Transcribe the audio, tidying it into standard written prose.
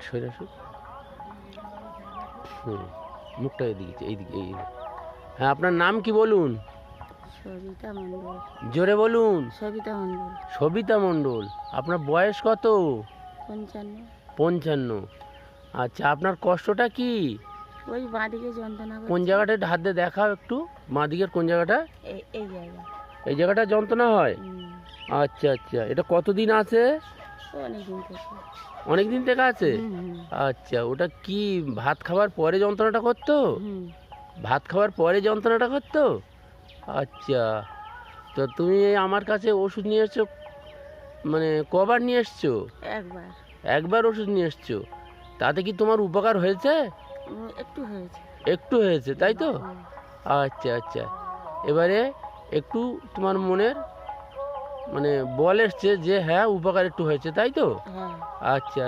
সরে আসুন। মুখটা এদিকে এইদিকে এই। হ্যাঁ, আপনার নাম কি বলুন? সবিতা মণ্ডল। জোরে বলুন। সবিতা মণ্ডল। সবিতা মণ্ডল। আপনার বয়স কত? 55। 55। আচ্ছা, আপনার কষ্টটা কি? ওই বাঁদিকে যন্ত্রণা কোন করছে। জায়গাটা হাত দিয়ে দেখাও একটু। বাঁদিকের কোন জায়গাটা? এই জায়গা। এই জায়গাটা যন্ত্রণা হয়? আচ্ছা আচ্ছা, এটা কতদিন আছে? অনেকদিন থেকে। অনেক দিন থেকে আছে? হুম। আচ্ছা, ওটা কি ভাত খাওয়ার পরে যন্ত্রণাটা করতো? হুম। ভাত খাওয়ার পরে যন্ত্রণাটা করতো? আচ্ছা, তো তুমি এই আমার কাছে ওষুধ নিয়ে এসছো, মানে কবার নিয়ে এসছো? একবার। একবার ওষুধ নিয়ে এসছো। তাতে কি তোমার উপকার হয়েছে? একটু হয়েছে। একটু হয়েছে, তাই তো? হুম। আচ্ছা আচ্ছা, এবারে একটু তোমার মনের মানে বল এসছে যে হ্যাঁ উপকার একটু হয়েছে, তাই তো? হ্যাঁ। আচ্ছা।